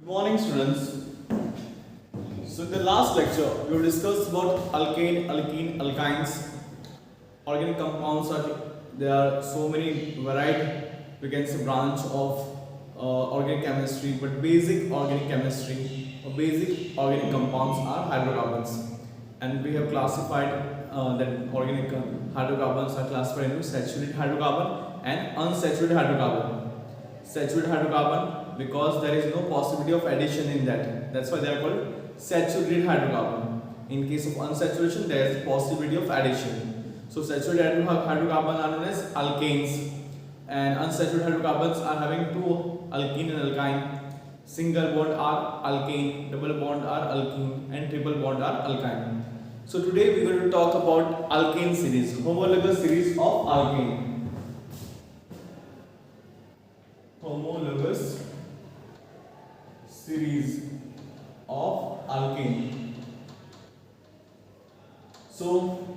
Good morning, students. So, in the last lecture, we discussed about alkane, alkene, alkynes. Organic compounds are there are so many varied, we can say, branch of organic chemistry, but basic organic chemistry or basic organic compounds are hydrocarbons, and we have classified that organic hydrocarbons are classified into saturated hydrocarbon and unsaturated hydrocarbon. Saturated hydrocarbon because there is no possibility of addition in that. That's why they are called saturated hydrocarbon. In case of unsaturation, there is possibility of addition. So saturated hydrocarbons are known as alkanes, and unsaturated hydrocarbons are having two, alkene and alkyne. Single bond are alkane, double bond are alkene, and triple bond are alkyne. So today we are going to talk about alkane series, homologous series of alkane. Homologous series of alkane. So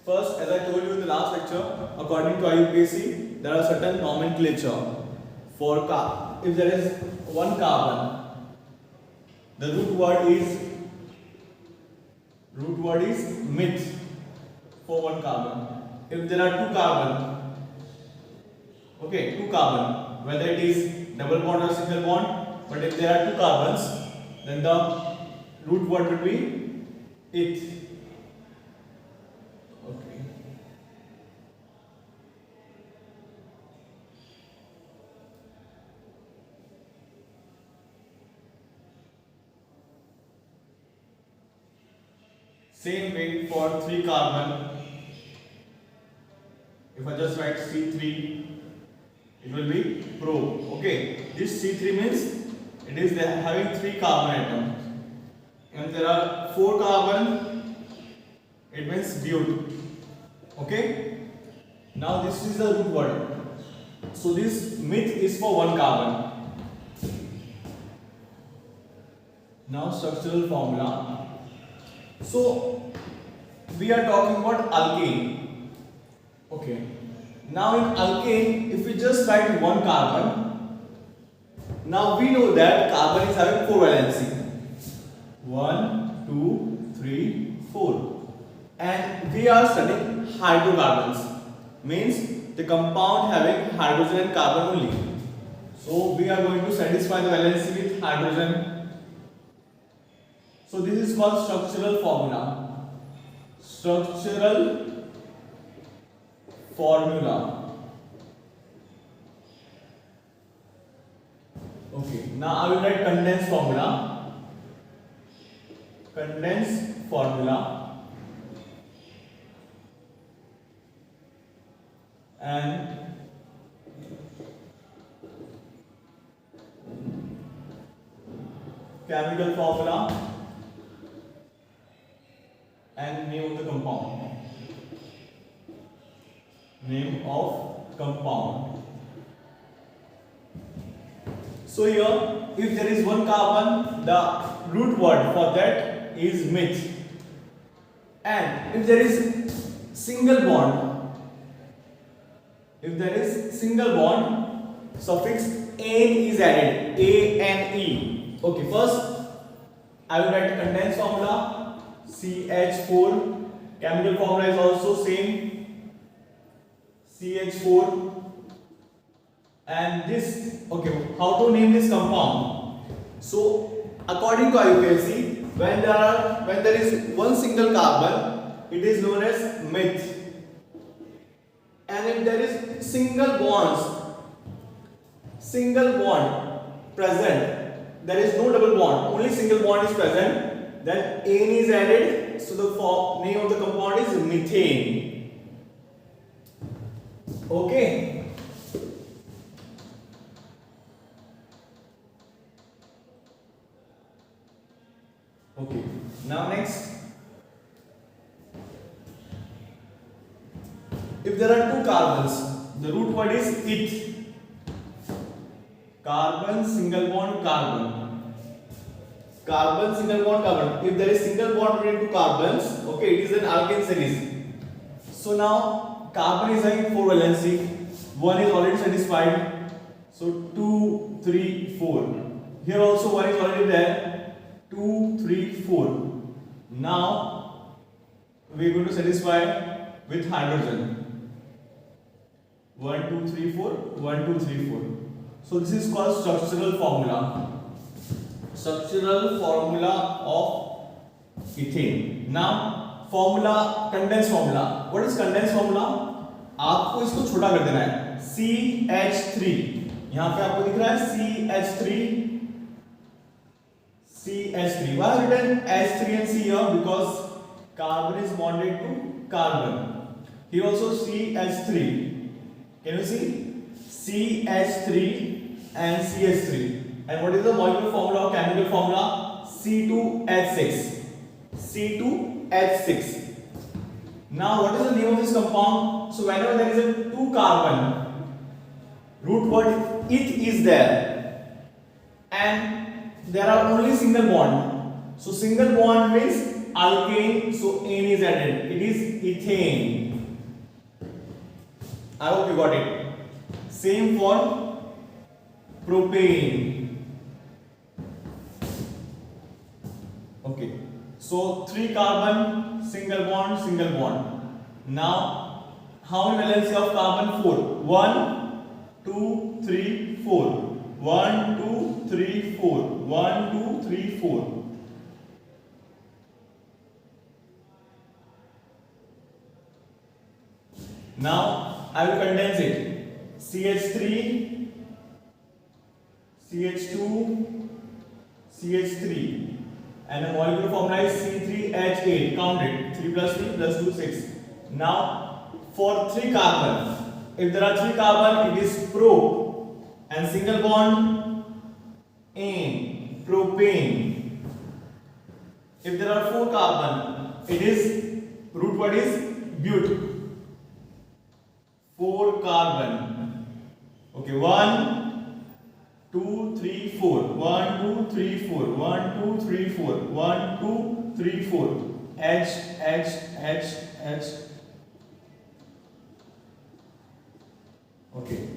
first, as I told you in the last lecture, according to IUPAC, there are certain nomenclature for if there is one carbon, the root word is meth for one carbon. If there are two carbon, two carbon, whether it is double bond or single bond, but if there are two carbons, then the root word will be it. Okay. Same way for 3 carbon. If I just write C3, it will be pro. Okay, this C3 means it is having 3 carbon atoms, and there are 4 carbon, it means but. Okay, now this is the root word. So this meth is for 1 carbon. Now structural formula. So we are talking about alkane. Okay. Now in alkane, if we just write 1 carbon, now we know that carbon is having 4 valency. 1, 2, 3, 4. And we are studying hydrocarbons. Means the compound having hydrogen and carbon only. So we are going to satisfy the valency with hydrogen. So this is called structural formula. Structural formula. Okay, now I will write condensed formula. Condensed formula. And chemical formula and name of the compound. Name of compound. So here, if there is 1 carbon, the root word for that is meth. And if there is single bond, suffix "ane" is added. A-N-E. Okay, first I will write condensed formula CH4. Chemical formula is also same. CH4, and this, okay, how to name this compound? So according to IUPAC, when there is 1 single carbon, it is known as meth, and if there is single bond present, there is no double bond, only single bond is present, then ane is added, so the name of the compound is methane. Okay. Okay. Now next, if there are 2 carbons, the root word is it. Carbon, single bond, carbon. Carbon, single bond, carbon. If there is single bond between 2 carbons, okay, it is an alkane series. So now carbon is having 4 valency. 1 is already satisfied. So 2, 3, 4. Here also 1 is already there. 2, 3, 4. Now we are going to satisfy with hydrogen. 1, 2, 3, 4. 1, 2, 3, 4. So this is called structural formula. Structural formula of ethane. Now formula, condensed formula. What is condensed formula? आपको इसको छोटा कर देना है. CH3. यहाँ पे आपको दिख रहा है CH3. CH3. Why is written H3 and C here? Because carbon is bonded to carbon. Here also CH3. Can you see? CH3 and CH3. And what is the molecular formula or chemical formula? C2H6. C2H6. Now what is the name of this compound? So whenever there is a 2 carbon, root word eth is there, and there are only single bond. So single bond means alkane, so N is added. It is ethane. I hope you got it. Same for propane. Okay, so 3 carbon, single bond, single bond. Now, how many valency of carbon? 4. 1, 2, 3, 4. 1, 2, 3, 4. 1, 2, 3, 4. Now, I will condense it. CH3, CH2, CH3. And the molecular formula is C3H8. Count it. 3 plus 3 plus 2, 6. Now, for 3 carbon, if there are 3 carbon, it is pro. And single bond, ane, propane. If there are 4 carbon, it is, root word is bute. 4 carbon. Okay, 1, 2, 3, 4. 1, 2, 3, 4. 1, 2, 3, 4. 1, 2, 3, 4. H, H, H, H. Okay.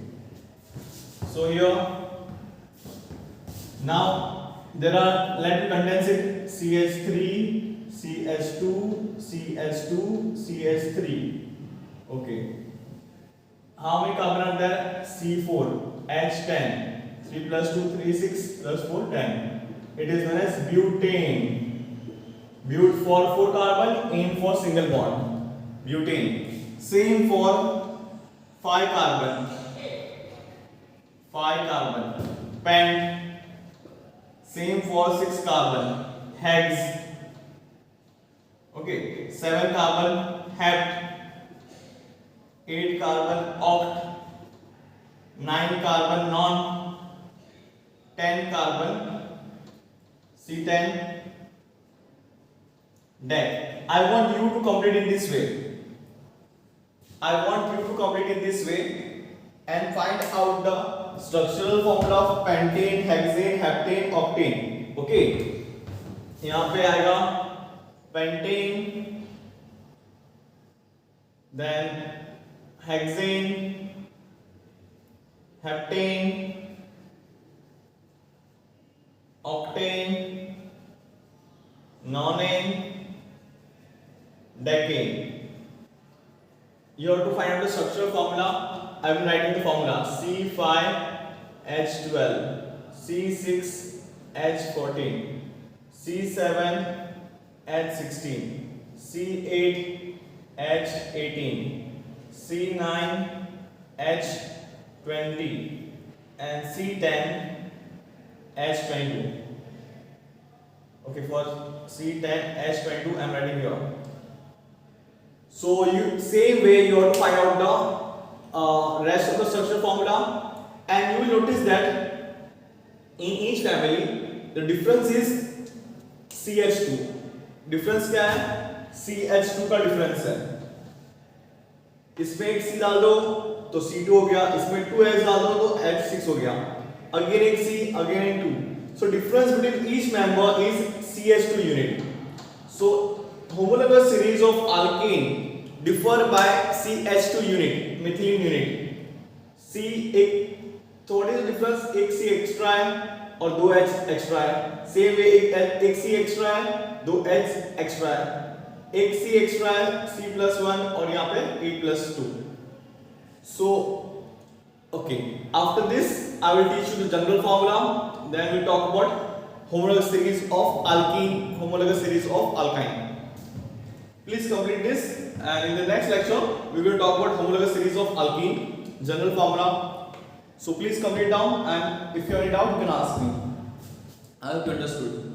So here, now there are, let me condense it. CH3, CH2, CH2, CH3. Okay. How many carbon are there? C4, H10. 3 plus 2, 3, 6 plus 4, 10. It is known as butane. But for 4 carbon, ane for single bond. Butane. Same for 5 carbon. 5 carbon. Pent. Same for 6 carbon. Hex. Okay. 7 carbon. Hept. 8 carbon. Oct. 9 carbon. Non. 10 carbon, C10, deck. I want you to complete in this way. I want you to complete in this way and find out the structural formula of pentane, hexane, heptane, octane. Okay. यहाँ पे आएगा pentane, then hexane, heptane, octane, nonane, decane. You have to find out the structural formula. I will write in the formula: C5H12, C6H14, C7H16, C8H18, C9H20, and C10H22. Okay, for C10H22 I am writing here. So you same way you have to find out the rest of the structural formula, and you will notice that in each family the difference is CH2. Difference क्या है? CH2 का difference है. इसमें एक C डाल दो तो C2 हो गया, इसमें 2H डाल दो तो H6 हो गया. Again एक C, again एक 2. So difference between each member is CH2 unit. So homologous series of alkane differ by CH2 unit, methylene unit. C एक तो व्हाट इज द डिफरेंस? एक C एक्स्ट्रा है और दो H एक्स्ट्रा है। Same way एक C extra है, दो H एक्स्ट्रा है। एक C एक्स्ट्रा है C+1 और यहाँ पे P+2। So okay, after this I will teach you the general formula, then we talk about homologous series of alkene, homologous series of alkyne. Please complete this, and in the next lecture we will talk about homologous series of alkene, general formula. So please complete down, and if you have any doubt you can ask me. I hope you understood.